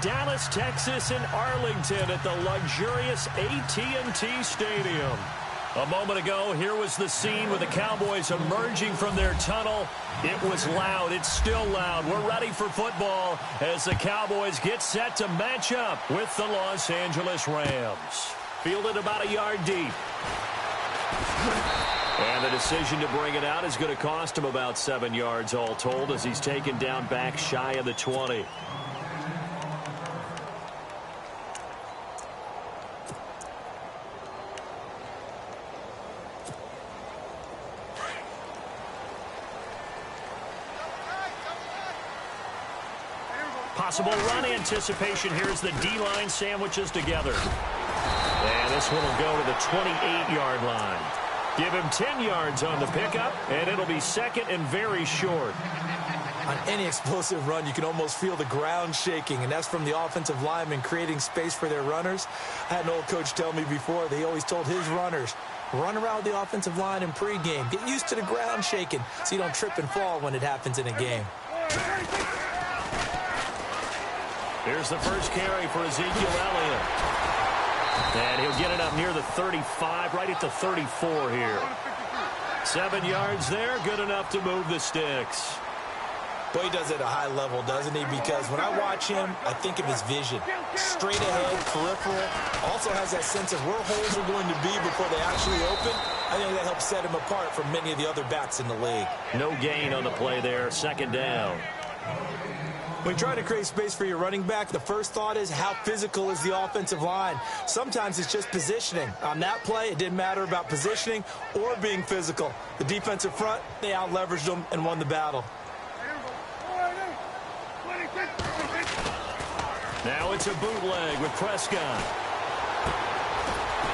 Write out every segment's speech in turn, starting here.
Dallas, Texas, and Arlington at the luxurious AT&T Stadium. A moment ago, here was the scene with the Cowboys emerging from their tunnel. It was loud. It's still loud. We're ready for football as the Cowboys get set to match up with the Los Angeles Rams. Fielded about a yard deep. And the decision to bring it out is going to cost him about 7 yards all told as he's taken down back shy of the 20. Possible run anticipation. Here's the D-line sandwiches together. And this one will go to the 28-yard line. Give him 10 yards on the pickup, and it'll be second and very short. On any explosive run, you can almost feel the ground shaking, and that's from the offensive linemen creating space for their runners. I had an old coach tell me before, they always told his runners, run around the offensive line in pregame. Get used to the ground shaking so you don't trip and fall when it happens in a game. Here's the first carry for Ezekiel Elliott. And he'll get it up near the 35, right at the 34 here. 7 yards there, good enough to move the sticks. Boy, he does it at a high level, doesn't he? Because when I watch him, I think of his vision. Straight ahead, peripheral. Also has that sense of where holes are going to be before they actually open. I think that helps set him apart from many of the other backs in the league. No gain on the play there, second down. When trying to create space for your running back, the first thought is how physical is the offensive line. Sometimes it's just positioning. On that play, it didn't matter about positioning or being physical. The defensive front, they out-leveraged them and won the battle. Now it's a bootleg with Prescott.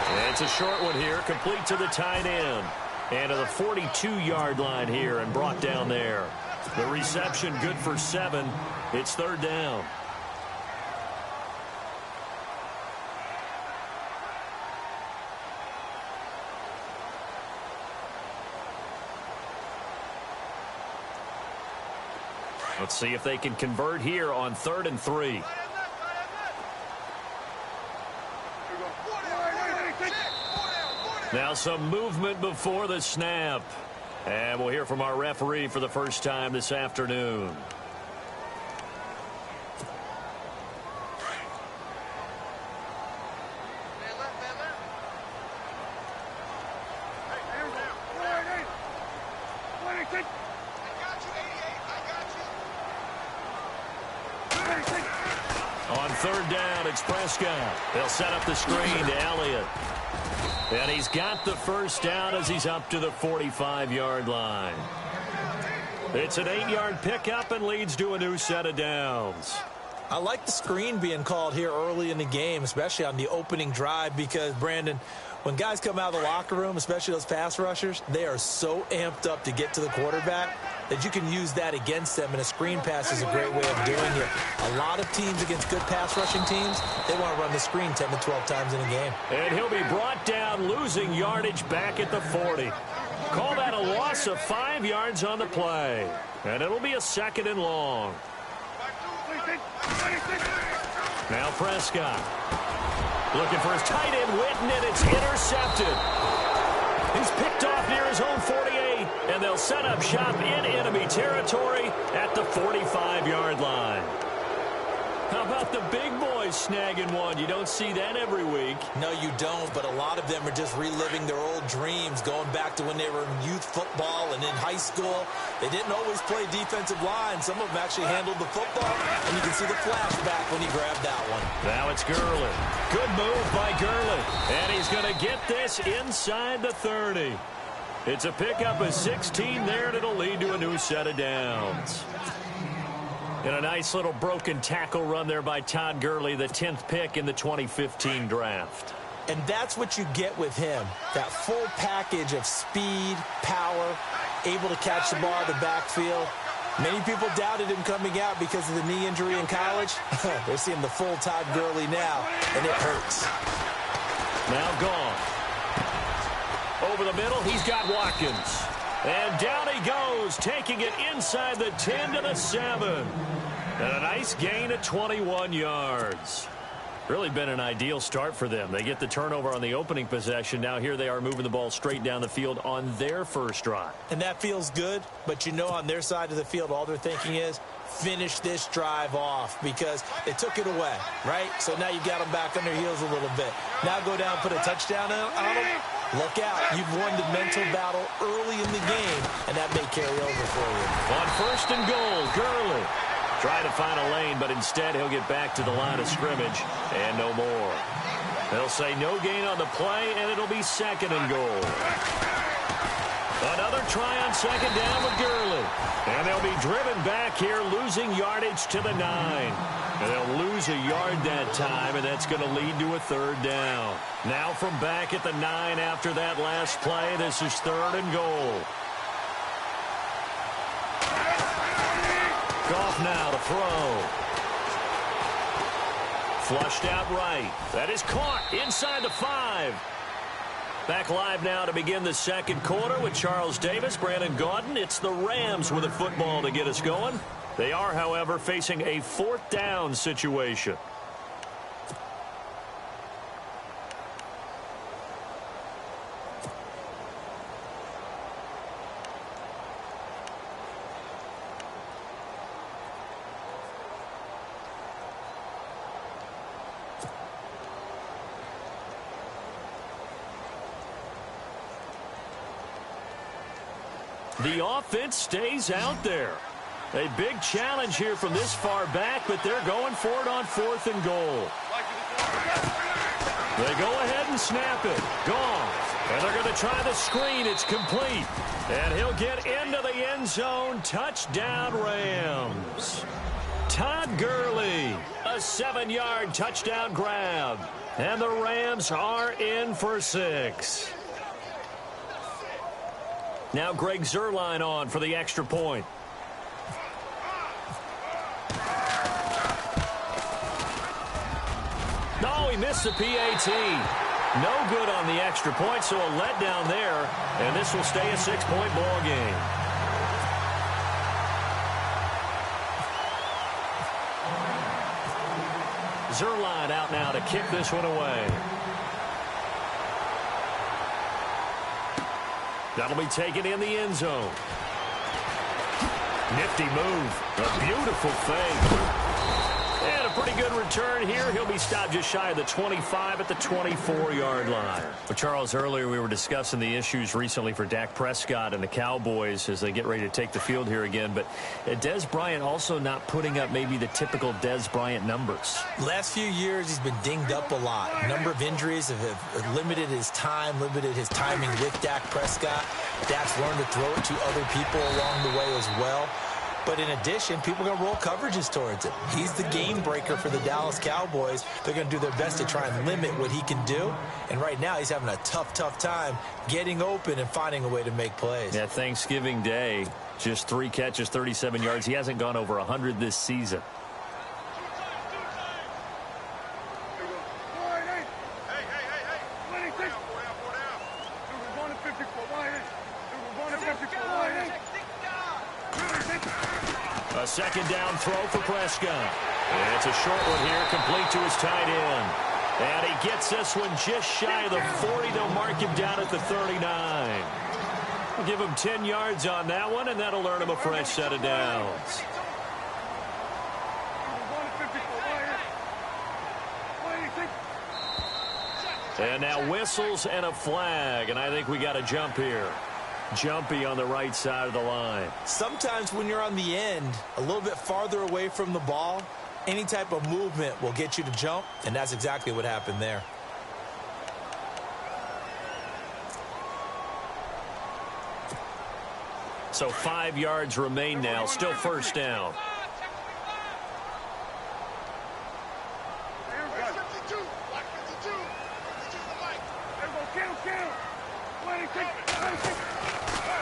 And it's a short one here, complete to the tight end. And to the 42-yard line here and brought down there. The reception good for 7. It's third down. Let's see if they can convert here on 3rd and 3. Now some movement before the snap. And we'll hear from our referee for the first time this afternoon. On third down, it's Prescott. They'll set up the screen to Elliott. And he's got the first down as he's up to the 45-yard line. It's an 8-yard pickup and leads to a new set of downs. I like the screen being called here early in the game, especially on the opening drive, because, Brandon, when guys come out of the locker room, especially those pass rushers, they are so amped up to get to the quarterback that you can use that against them, and a screen pass is a great way of doing it. A lot of teams against good pass rushing teams, they want to run the screen 10 to 12 times in a game. And he'll be brought down, losing yardage back at the 40. Call that a loss of 5 yards on the play. And it'll be a second and long. Now Prescott. Looking for his tight end, Witten, and it's intercepted. He's picked off near his own 48, and they'll set up shop in enemy territory at the 45-yard line. How about the big boys snagging one? You don't see that every week. No, you don't, but a lot of them are just reliving their old dreams, going back to when they were in youth football and in high school. They didn't always play defensive line. Some of them actually handled the football, and you can see the flashback when he grabbed that one. Now it's Gurley. Good move by Gurley, and he's going to get this inside the 30. It's a pickup of 16 there, and it'll lead to a new set of downs. And a nice little broken tackle run there by Todd Gurley, the 10th pick in the 2015 draft. And that's what you get with him, that full package of speed, power, able to catch the ball out of the backfield. Many people doubted him coming out because of the knee injury in college. They're seeing the full Todd Gurley now, and it hurts. Now gone. Over the middle, he's got Watkins. And down he goes, taking it inside the 10 to the 7. And a nice gain of 21 yards. Really been an ideal start for them. They get the turnover on the opening possession. Now here they are moving the ball straight down the field on their first drive. And that feels good, but you know on their side of the field all they're thinking is finish this drive off because they took it away, right? So now you got them back on their heels a little bit. Now go down, put a touchdown on them. Look out. You've won the mental battle early in the game, and that may carry over for you. On first and goal, Gurley. Trying to find a lane, but instead he'll get back to the line of scrimmage and no more. They'll say no gain on the play, and it'll be second and goal. Another try on second down with Gurley. And they'll be driven back here, losing yardage to the 9. And they'll lose a yard that time, and that's going to lead to a third down. Now from back at the 9 after that last play, this is third and goal. Goff now to throw. Flushed out right. That is caught inside the 5. Back live now to begin the second quarter with Charles Davis, Brandon Gaudin. It's the Rams with a football to get us going. They are, however, facing a fourth down situation. The offense stays out there. A big challenge here from this far back, but they're going for it on fourth and goal. They go ahead and snap it. Goff. And they're going to try the screen. It's complete. And he'll get into the end zone. Touchdown, Rams. Todd Gurley. A 7-yard touchdown grab. And the Rams are in for 6. Now Greg Zuerlein on for the extra point. No, he missed the PAT. No good on the extra point, so a letdown there. And this will stay a 6-point ball game. Zuerlein out now to kick this one away. That'll be taken in the end zone. Nifty move. A beautiful fake. And a pretty good return here. He'll be stopped just shy of the 25 at the 24-yard line. Well, Charles, earlier we were discussing the issues recently for Dak Prescott and the Cowboys as they get ready to take the field here again. But Dez Bryant also not putting up maybe the typical Dez Bryant numbers. Last few years, he's been dinged up a lot. A number of injuries have limited his time, limited his timing with Dak Prescott. Dak's learned to throw it to other people along the way as well. But in addition, people are going to roll coverages towards him. He's the game breaker for the Dallas Cowboys. They're going to do their best to try and limit what he can do. And right now, he's having a tough time getting open and finding a way to make plays. Yeah, Thanksgiving Day, just 3 catches, 37 yards. He hasn't gone over 100 this season. A second down throw for Prescott. And it's a short one here, complete to his tight end. And he gets this one just shy of the 40. They'll mark him down at the 39. We'll give him 10 yards on that one, and that'll earn him a fresh set of downs. And now whistles and a flag, and I think we got a jump here. Jumpy on the right side of the line. Sometimes when you're on the end, a little bit farther away from the ball, any type of movement will get you to jump, and that's exactly what happened there. So 5 yards remain now, still first down.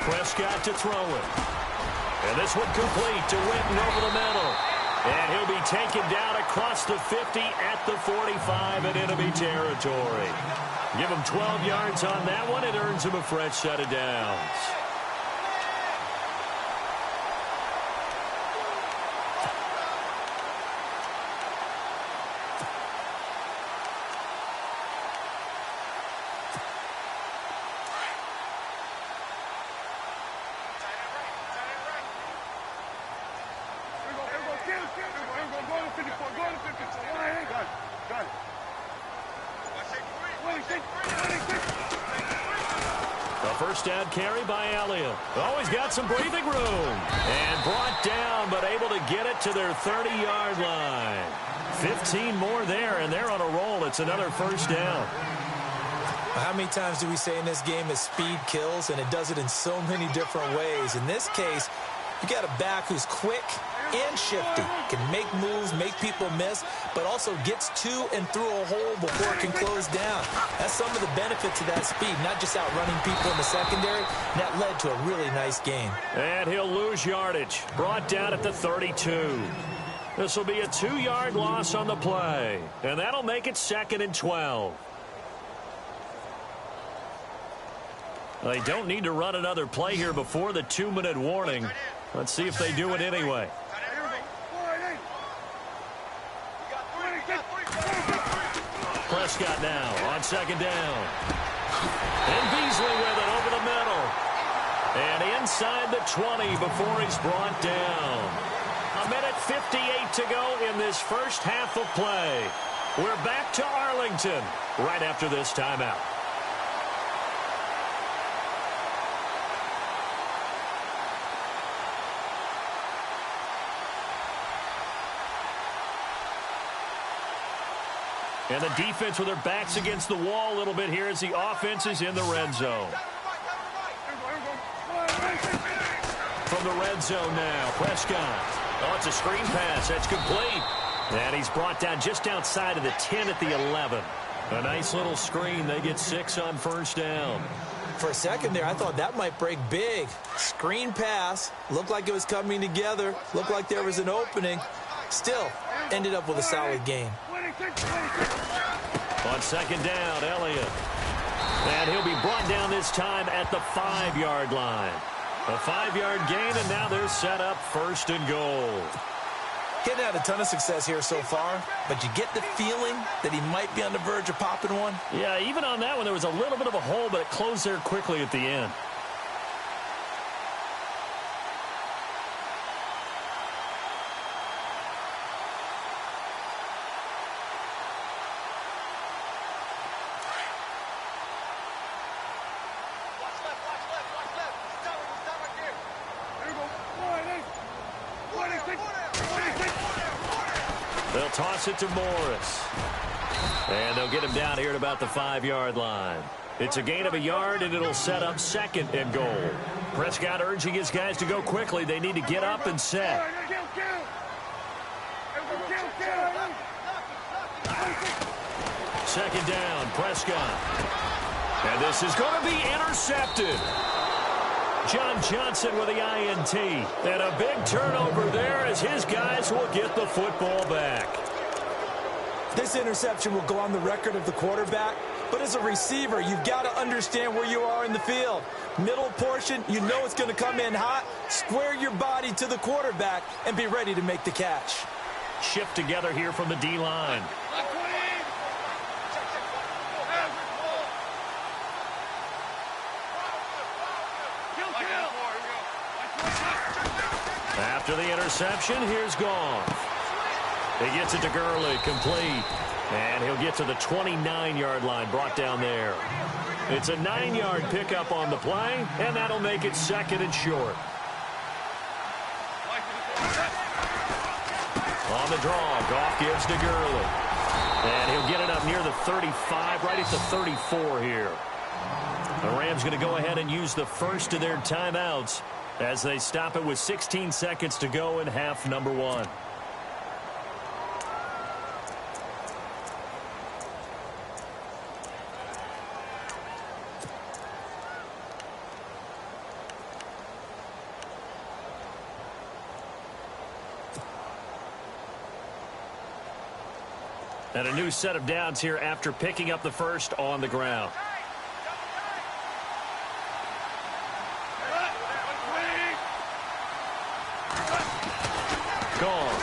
Prescott to throw it. And this one complete to Witten over the middle. And he'll be taken down across the 50 at the 45 in enemy territory. Give him 12 yards on that one. It earns him a fresh set of downs. first down carry by Elliott. Oh, he's got some breathing room. And brought down, but able to get it to their 30-yard line. 15 more there, and they're on a roll. It's another first down. How many times do we say in this game that speed kills, and it does it in so many different ways? In this case, you got a back who's quick and shifty, can make moves, make people miss, but also gets to and through a hole before it can close down. That's some of the benefits of that speed, not just outrunning people in the secondary. That led to a really nice game. And he'll lose yardage. Brought down at the 32. This will be a 2-yard loss on the play, and that'll make it 2nd and 12. They don't need to run another play here before the 2-minute warning. Let's see if they do it anyway. Prescott now on 2nd down. And Beasley with it over the middle. And inside the 20 before he's brought down. 1:58 to go in this first half of play. We're back to Arlington right after this timeout. And the defense with their backs against the wall a little bit here as the offense is in the red zone. From the red zone now, Prescott. Oh, it's a screen pass. That's complete. And he's brought down just outside of the 10 at the 11. A nice little screen. They get 6 on first down. For a second there, I thought that might break big. Screen pass. Looked like it was coming together. Looked like there was an opening. Still, ended up with a solid game. On 2nd down, Elliott. And he'll be brought down this time at the 5-yard line. A 5-yard gain, and now they're set up 1st and goal. Getting had a ton of success here so far, but you get the feeling that he might be on the verge of popping one. Yeah, even on that one, there was a little bit of a hole, but it closed there quickly at the end. They'll toss it to Morris. And they'll get him down here at about the 5-yard line. It's a gain of a yard, and it'll set up 2nd and goal. Prescott urging his guys to go quickly. They need to get up and set. 2nd down, Prescott. And this is going to be intercepted. John Johnson with the INT. And a big turnover there as his guys will get the football back. This interception will go on the record of the quarterback, but as a receiver, you've got to understand where you are in the field. Middle portion, you know it's going to come in hot. Square your body to the quarterback and be ready to make the catch. Shift together here from the D-line. After the interception, here's Goff. He gets it to Gurley, complete. And he'll get to the 29-yard line, brought down there. It's a 9-yard pickup on the play, and that'll make it 2nd and short. On the draw, Goff gives to Gurley. And he'll get it up near the 35, right at the 34 here. The Rams going to go ahead and use the first of their timeouts as they stop it with 16 seconds to go in half number 1. And a new set of downs here after picking up the first on the ground. Gone.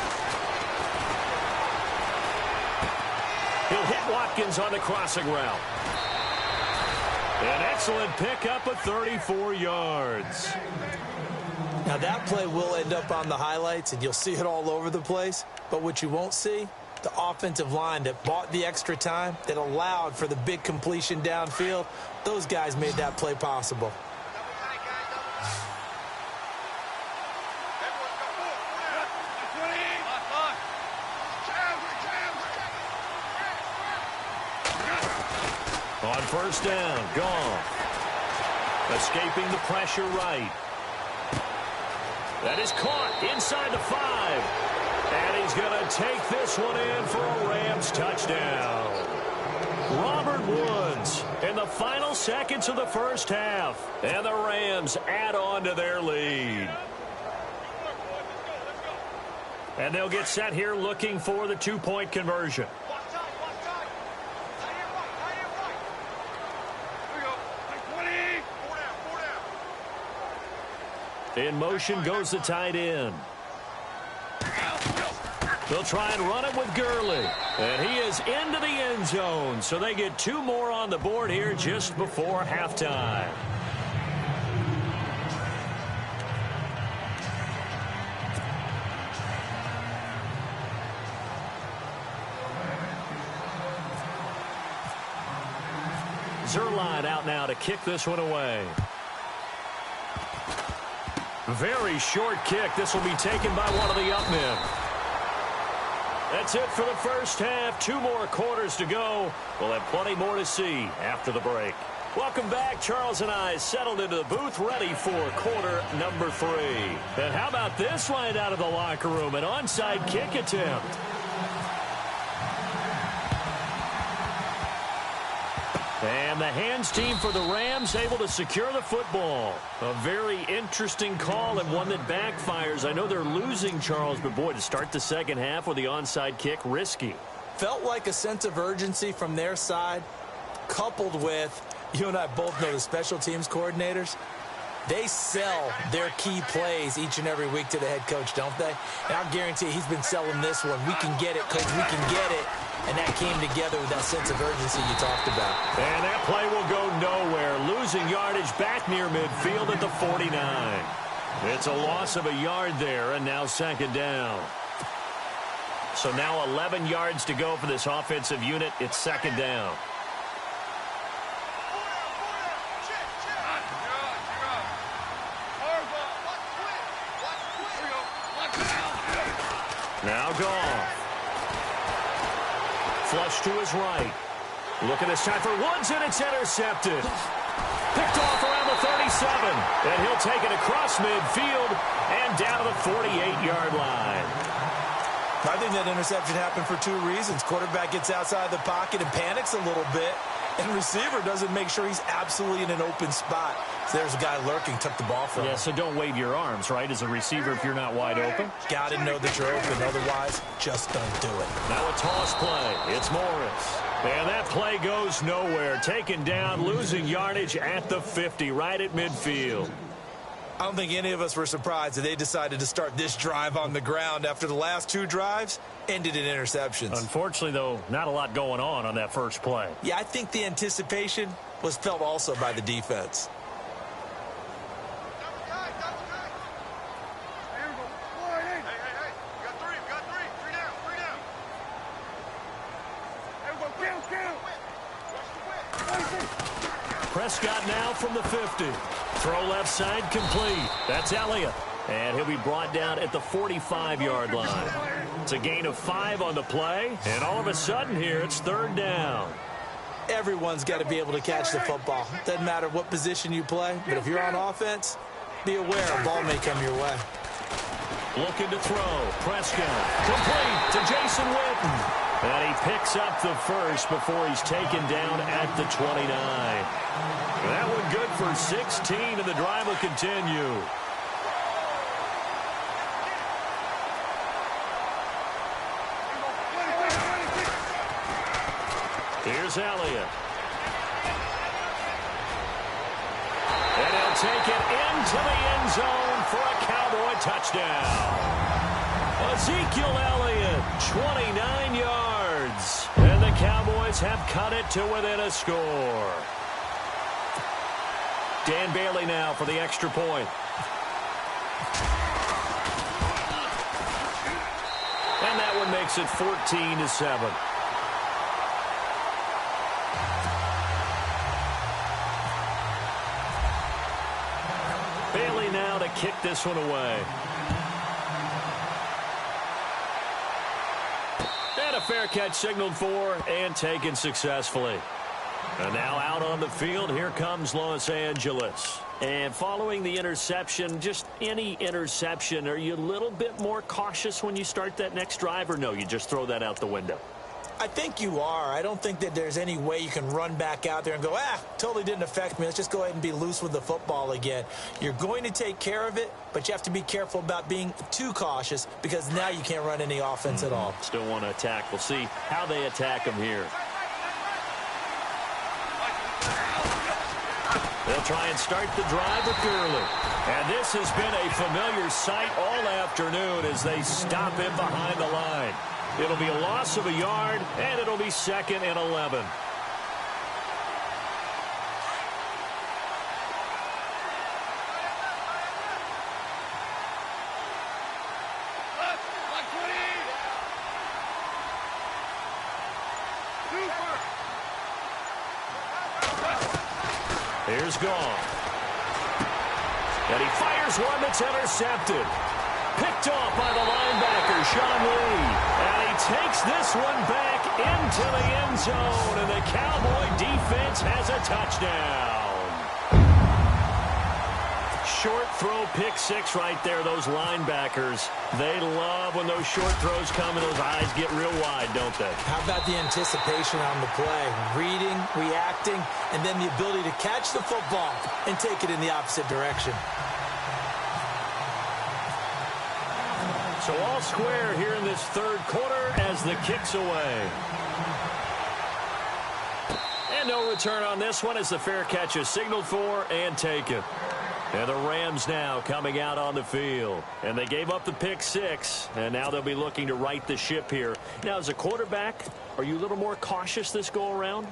He'll hit Watkins on the crossing route. An excellent pickup of 34 yards. Now that play will end up on the highlights, and you'll see it all over the place. But what you won't see, the offensive line that bought the extra time, that allowed for the big completion downfield, those guys made that play possible. On first down, Goff. Escaping the pressure right. That is caught inside the 5. And he's going to take this one in for a Rams touchdown. Robert Woods in the final seconds of the first half. And the Rams add on to their lead. And they'll get set here looking for the two-point conversion. In motion goes the tight end. They'll try and run it with Gurley. And he is into the end zone. So they get 2 more on the board here just before halftime. Zerline out now to kick this one away. Very short kick. This will be taken by one of the up men. That's it for the first half. 2 more quarters to go. We'll have plenty more to see after the break. Welcome back. Charles and I settled into the booth ready for quarter number 3. And how about this right out of the locker room? An onside kick attempt. And the hands team for the Rams able to secure the football. A very interesting call and one that backfires. I know they're losing, Charles, but boy, to start the second half with the onside kick, risky. Felt like a sense of urgency from their side, coupled with, you and I both know the special teams coordinators. They sell their key plays each and every week to the head coach, don't they? And I guarantee he's been selling this one. We can get it, coach. We can get it. And that came together with that sense of urgency you talked about. And that play will go nowhere. Losing yardage back near midfield at the 49. It's a loss of a yard there, and now second down. So now 11 yards to go for this offensive unit. It's second down. Now Goff. Flush to his right. Look at this time for Woods, and it's intercepted. Picked off around the 37. And he'll take it across midfield and down to the 48-yard line. I think that interception happened for 2 reasons. Quarterback gets outside the pocket and panics a little bit. And receiver doesn't make sure he's absolutely in an open spot. So there's a guy lurking, took the ball from him. Yeah, so don't wave your arms, right, as a receiver if you're not wide open. Got to know that you're open. Otherwise, just don't do it. Now a toss play. It's Morris. And that play goes nowhere. Taken down, losing yardage at the 50, right at midfield. I don't think any of us were surprised that they decided to start this drive on the ground after the last 2 drives ended in interceptions. Unfortunately, though, not a lot going on that first play. Yeah, I think the anticipation was felt also by the defense. Prescott now from the 50. Throw left side complete. That's Elliott. And he'll be brought down at the 45-yard line. It's a gain of 5 on the play. And all of a sudden here, it's third down. Everyone's got to be able to catch the football. Doesn't matter what position you play. But if you're on offense, be aware a ball may come your way. Looking to throw. Prescott complete to Jason Witten. And he picks up the first before he's taken down at the 29. That one good for 16, and the drive will continue. Here's Elliott. And he'll take it into the end zone for a Cowboy touchdown. Ezekiel Elliott, 29 yards. And the Cowboys have cut it to within a score. Dan Bailey now for the extra point. And that one makes it 14-7. Bailey now to kick this one away. And a fair catch signaled for and taken successfully. And now out on the field, here comes Los Angeles. And following the interception, just any interception, are you a little bit more cautious when you start that next drive, or no, you just throw that out the window? I think you are. I don't think that there's any way you can run back out there and go, totally didn't affect me. Let's just go ahead and be loose with the football again. You're going to take care of it, but you have to be careful about being too cautious because now you can't run any offense at all. Still want to attack. We'll see how they attack him here. They'll try and start the drive with Gurley. And this has been a familiar sight all afternoon as they stop him behind the line. It'll be a loss of a yard, and it'll be 2nd and 11. Here's Goff. And he fires one that's intercepted. Picked off by the linebacker, Sean Lee. And he takes this one back into the end zone. And the Cowboy defense has a touchdown. Short throw, pick six right there. Those linebackers, they love when those short throws come and those eyes get real wide, don't they? How about the anticipation on the play? Reading, reacting, and then the ability to catch the football and take it in the opposite direction. So all square here in this third quarter as the kick's away. And no return on this one as the fair catch is signaled for and taken. And the Rams now coming out on the field. And they gave up the pick six, and now they'll be looking to right the ship here. Now, as a quarterback, are you a little more cautious this go-around?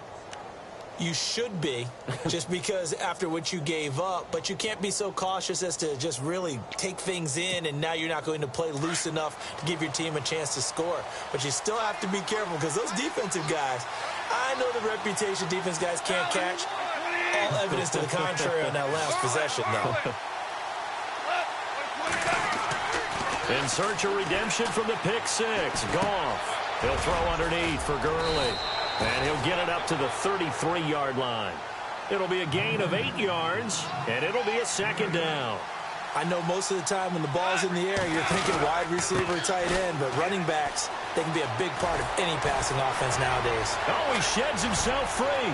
You should be, just because after what you gave up, but you can't be so cautious as to just really take things in, and now you're not going to play loose enough to give your team a chance to score. But you still have to be careful because those defensive guys, I know the reputation defense guys can't catch. All evidence to the contrary on that last possession, though. In search of redemption from the pick six, Goff. He'll throw underneath for Gurley. And he'll get it up to the 33-yard line. It'll be a gain of 8 yards, and it'll be a second down. I know most of the time when the ball's in the air, you're thinking wide receiver, tight end, but running backs, they can be a big part of any passing offense nowadays. Oh, he sheds himself free.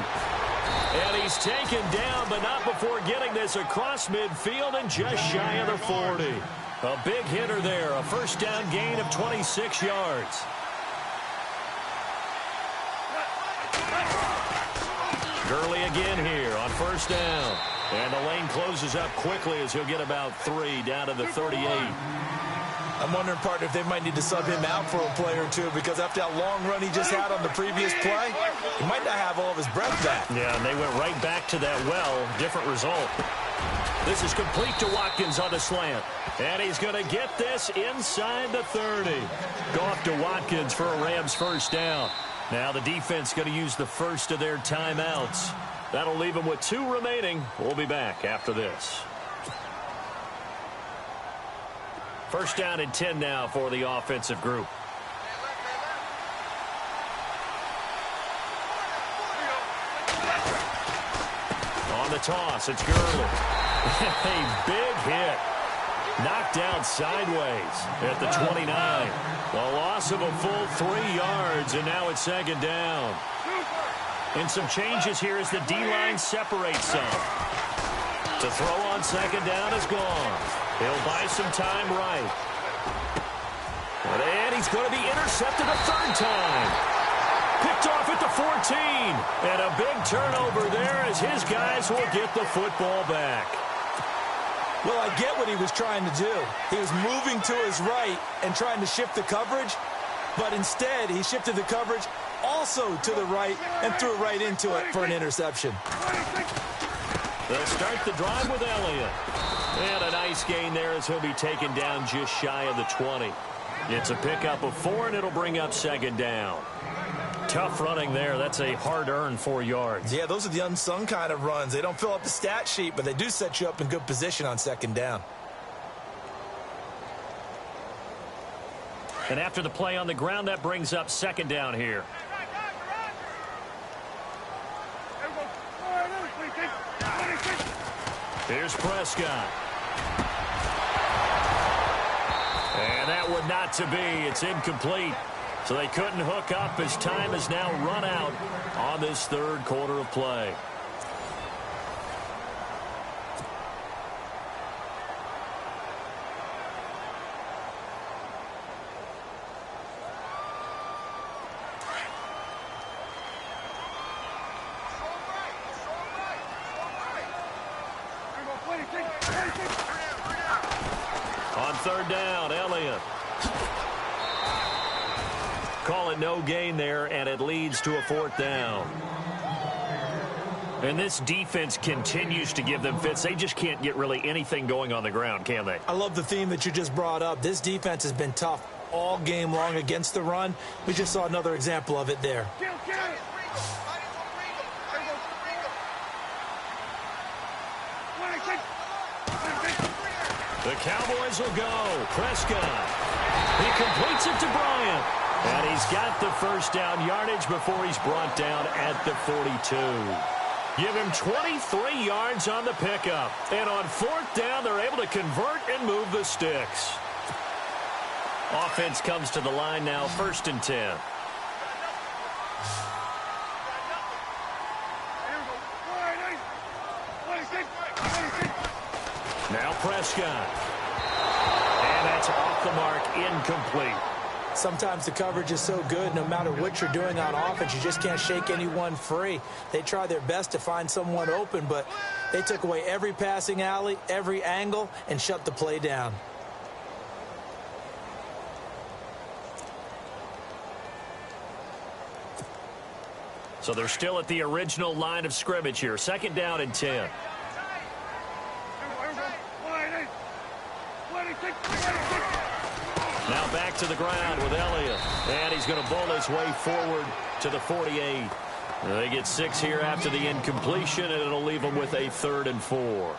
And he's taken down, but not before getting this across midfield and just shy of the 40. A big hitter there, a first down gain of 26 yards. Gurley again here on first down. And the lane closes up quickly as he'll get about 3 down to the 38. I'm wondering, partner, if they might need to sub him out for a play or two because after that long run he just had on the previous play, he might not have all of his breath back. Yeah, and they went right back to that different result. This is complete to Watkins on the slant. And he's going to get this inside the 30. Goff to Watkins for a Rams first down. Now the defense going to use the first of their timeouts. That'll leave them with 2 remaining. We'll be back after this. First down and 10 now for the offensive group. On the toss, it's Gurley. A big hit. Knocked down sideways at the 29. A loss of a full 3 yards, and now it's second down. And some changes here as the D-line separates some. To throw on second down is gone. He'll buy some time right. And he's going to be intercepted a third time. Picked off at the 14. And a big turnover there as his guys will get the football back. Well, I get what he was trying to do. He was moving to his right and trying to shift the coverage, but instead he shifted the coverage also to the right and threw right into it for an interception. They'll start the drive with Elliott. And a nice gain there as he'll be taken down just shy of the 20. It's a pickup of 4, and it'll bring up second down. Tough running there. That's a hard-earned 4 yards. Yeah, those are the unsung kind of runs. They don't fill up the stat sheet, but they do set you up in good position on second down. And after the play on the ground, that brings up second down here. Here's Prescott. And that would not to be. It's incomplete. So they couldn't hook up as time has now run out on this third quarter of play. On third down, Elliott. Call it no gain there, and it leads to a fourth down. And this defense continues to give them fits. They just can't get really anything going on the ground, can they? I love the theme that you just brought up. This defense has been tough all game long against the run. We just saw another example of it there. The Cowboys will go. Prescott. He completes it to Bryant. And he's got the first down yardage before he's brought down at the 42. Give him 23 yards on the pickup. And on fourth down, they're able to convert and move the sticks. Offense comes to the line now, 1st and 10. Now Prescott. And that's off the mark, incomplete. Sometimes the coverage is so good, no matter what you're doing on offense, you just can't shake anyone free. They try their best to find someone open, but they took away every passing alley, every angle, and shut the play down. So they're still at the original line of scrimmage here. 2nd down and 10. Now back to the ground with Elliott. And he's going to bowl his way forward to the 48. They get 6 here after the incompletion, and it'll leave them with a 3rd and 4.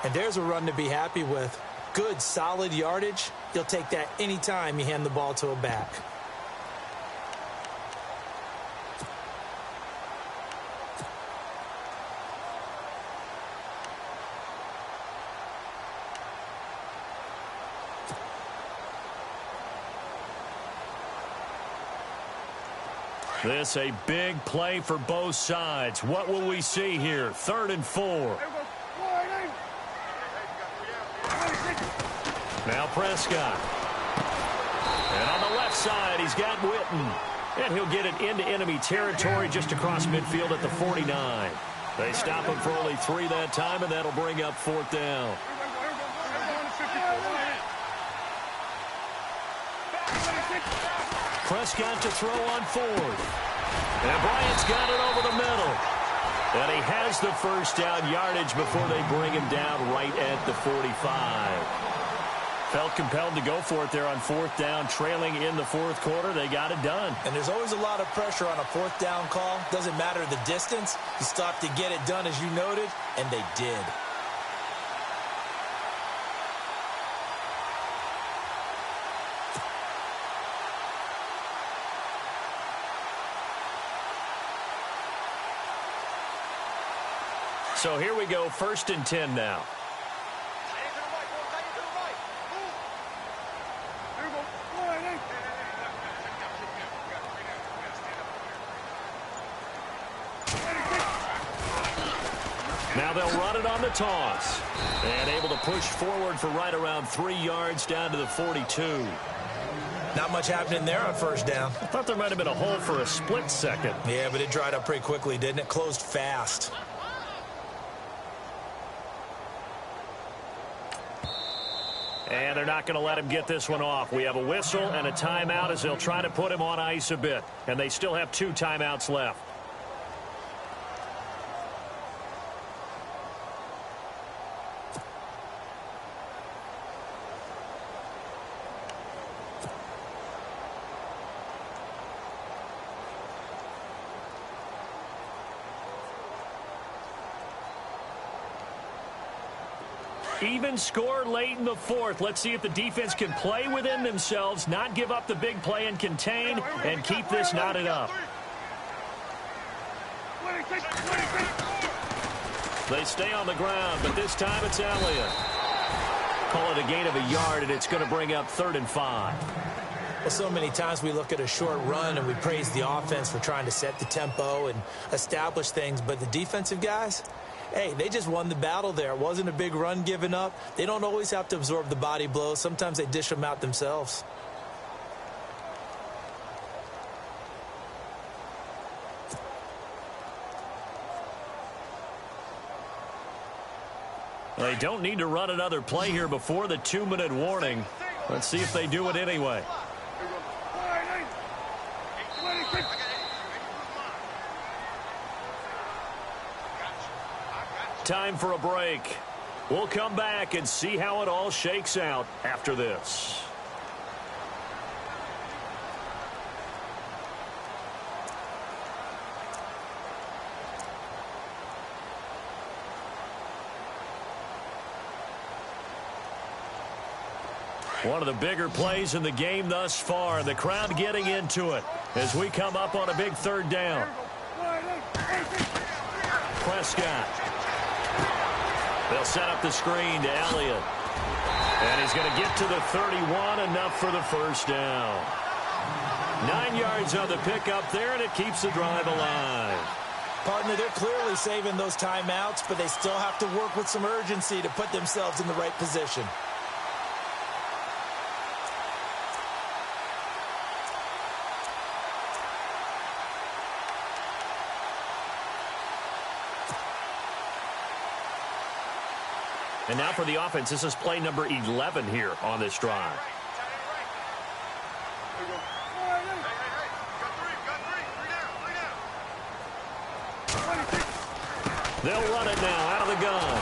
And there's a run to be happy with. Good, solid yardage. You'll take that anytime you hand the ball to a back. This a big play for both sides. What will we see here? 3rd and 4. Now Prescott. And on the left side, he's got Witten. And he'll get it into enemy territory just across midfield at the 49. They stop him for only 3 that time, and that'll bring up 4th down. Prescott to throw on 4th. And Bryant's got it over the middle. And he has the first down yardage before they bring him down right at the 45. Felt compelled to go for it there on 4th down, trailing in the 4th quarter. They got it done. And there's always a lot of pressure on a 4th down call. Doesn't matter the distance. You still have to get it done, as you noted, and they did. So here we go, 1st and 10 now. Now they'll run it on the toss. And able to push forward for right around 3 yards down to the 42. Not much happening there on 1st down. I thought there might have been a hole for a split second. Yeah, but it dried up pretty quickly, didn't it? Closed fast. And they're not going to let him get this one off. We have a whistle and a timeout as they'll try to put him on ice a bit. And they still have 2 timeouts left. Even score late in the 4th. Let's see if the defense can play within themselves, not give up the big play and contain, and keep this knotted up. They stay on the ground, but this time it's Elliott. Call it a gain of a yard, and it's going to bring up 3rd and 5. Well, so many times we look at a short run and we praise the offense for trying to set the tempo and establish things, but the defensive guys, hey, they just won the battle there. It wasn't a big run given up. They don't always have to absorb the body blows. Sometimes they dish them out themselves. They don't need to run another play here before the 2-minute warning. Let's see if they do it anyway. Time for a break. We'll come back and see how it all shakes out after this. One of the bigger plays in the game thus far. The crowd getting into it as we come up on a big 3rd down. Prescott. They'll set up the screen to Elliott. And he's going to get to the 31, enough for the 1st down. 9 yards on the pickup there, and it keeps the drive alive. Partner, they're clearly saving those timeouts, but they still have to work with some urgency to put themselves in the right position. And now for the offense, this is play number 11 here on this drive. They'll run it now out of the gun.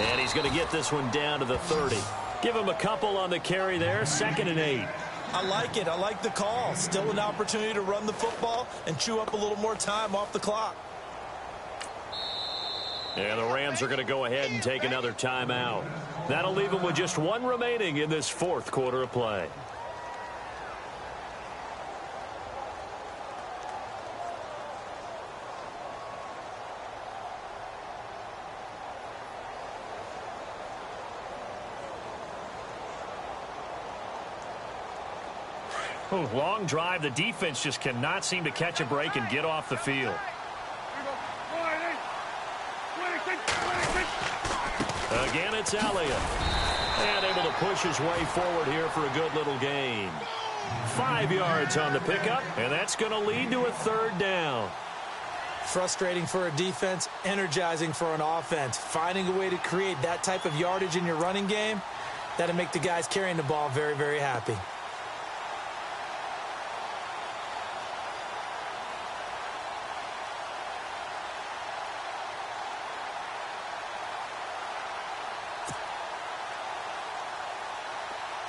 And he's going to get this one down to the 30. Give him a couple on the carry there, 2nd and 8. I like it. I like the call. Still an opportunity to run the football and chew up a little more time off the clock. And the Rams are going to go ahead and take another timeout. That'll leave them with just 1 remaining in this 4th quarter of play. Ooh, long drive. The defense just cannot seem to catch a break and get off the field. Again, it's Elliott. And able to push his way forward here for a good little gain. 5 yards on the pickup, and that's going to lead to a 3rd down. Frustrating for a defense, energizing for an offense. Finding a way to create that type of yardage in your running game, that'll make the guys carrying the ball very, very happy.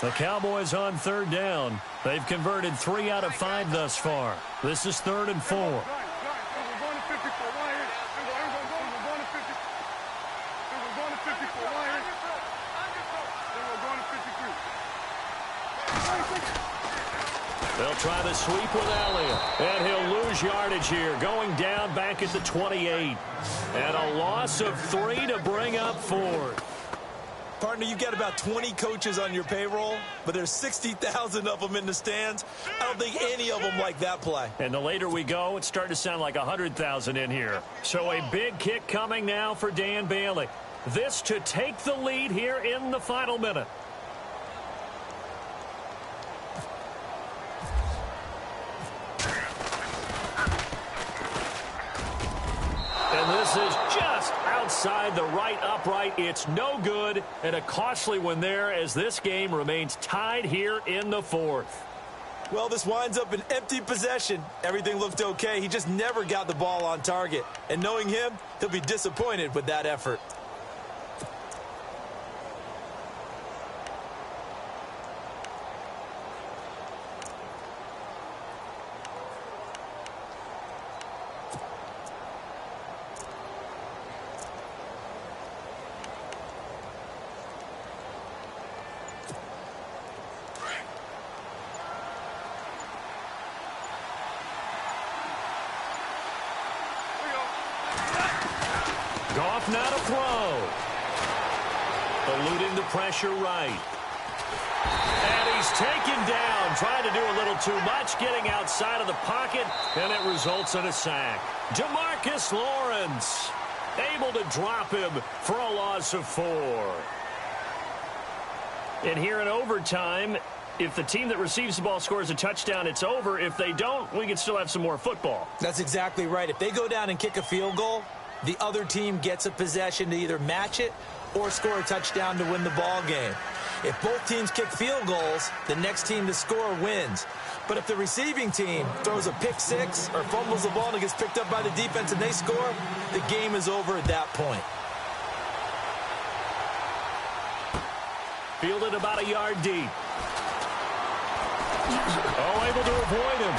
The Cowboys on 3rd down. They've converted 3 out of 5 thus far. This is 3rd and 4. They'll try the sweep with Elliott. And he'll lose yardage here, going down back at the 28. And a loss of 3 to bring up 4th. Partner, you've got about 20 coaches on your payroll, but there's 60,000 of them in the stands. I don't think any of them like that play. And the later we go, it's starting to sound like 100,000 in here. So a big kick coming now for Dan Bailey. This to take the lead here in the final minute. And this is just outside the right upright. It's no good, and a costly one there as this game remains tied here in the 4th. Well, this winds up an empty possession. Everything looked okay. He just never got the ball on target. And knowing him, he'll be disappointed with that effort. Goff now to throw. Eluding the pressure right. And he's taken down, trying to do a little too much, getting outside of the pocket, and it results in a sack. DeMarcus Lawrence able to drop him for a loss of 4. And here in overtime, if the team that receives the ball scores a touchdown, it's over. If they don't, we can still have some more football. That's exactly right. If they go down and kick a field goal, the other team gets a possession to either match it or score a touchdown to win the ball game. If both teams kick field goals, the next team to score wins. But if the receiving team throws a pick six or fumbles the ball and it gets picked up by the defense and they score, the game is over at that point. Fielded about a yard deep. Oh, able to avoid him.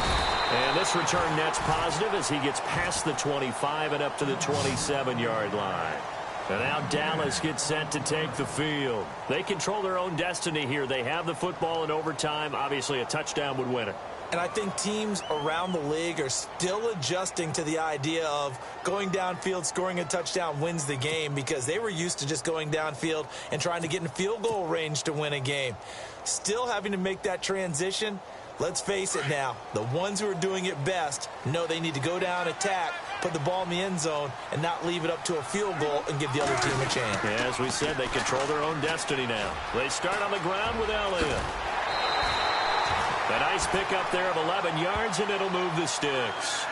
And this return net's positive as he gets past the 25 and up to the 27-yard line. And now Dallas gets set to take the field. They control their own destiny here. They have the football in overtime. Obviously, a touchdown would win it. And I think teams around the league are still adjusting to the idea of going downfield, scoring a touchdown wins the game, because they were used to just going downfield and trying to get in field goal range to win a game. Still having to make that transition. Let's face it now, the ones who are doing it best know they need to go down, attack, put the ball in the end zone, and not leave it up to a field goal and give the other team a chance. Yeah, as we said, they control their own destiny now. They start on the ground with Elliott. A nice pickup there of 11 yards, and it'll move the sticks.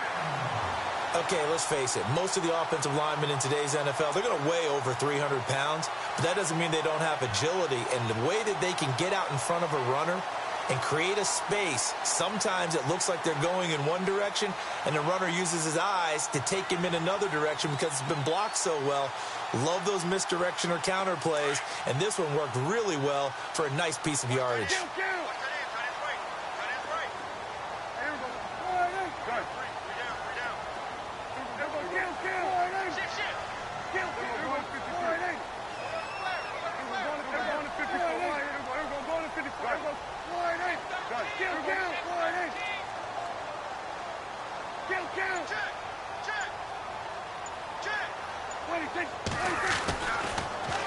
Okay, let's face it. Most of the offensive linemen in today's NFL, they're going to weigh over 300 pounds, but that doesn't mean they don't have agility. And the way that they can get out in front of a runner and create a space, sometimes it looks like they're going in one direction, and the runner uses his eyes to take him in another direction because it's been blocked so well. Love those misdirection or counter plays, and this one worked really well for a nice piece of yardage.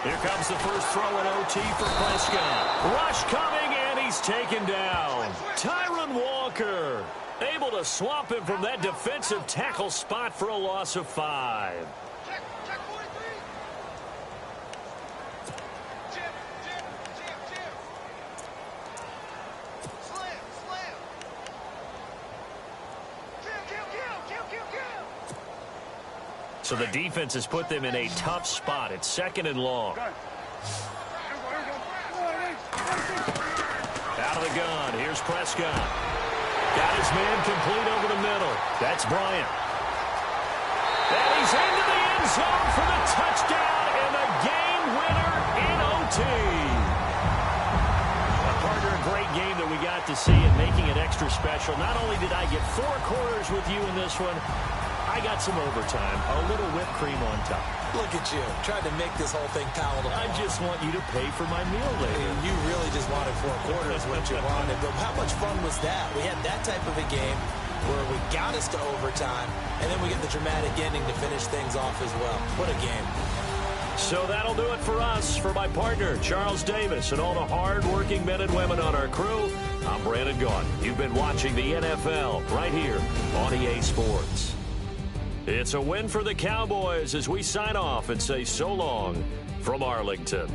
Here comes the first throw in OT for Prescott. Rush coming, and he's taken down. Tyron Walker able to swamp him from that defensive tackle spot for a loss of 5. So the defense has put them in a tough spot. It's 2nd and long. Out of the gun. Here's Prescott. Got his man complete over the middle. That's Bryant. And he's into the end zone for the touchdown and the game winner in OT. Partner, a great game that we got to see and making it extra special. Not only did I get 4 quarters with you in this one, I got some overtime, a little whipped cream on top. Look at you, trying to make this whole thing palatable. I just want you to pay for my meal later. You really just wanted 4 quarters what you wanted. But how much fun was that? We had that type of a game where we got us to overtime, and then we get the dramatic ending to finish things off as well. What a game. So that'll do it for us. For my partner, Charles Davis, and all the hard-working men and women on our crew, I'm Brandon Gaudin. You've been watching the NFL right here on EA Sports. It's a win for the Cowboys as we sign off and say so long from Arlington.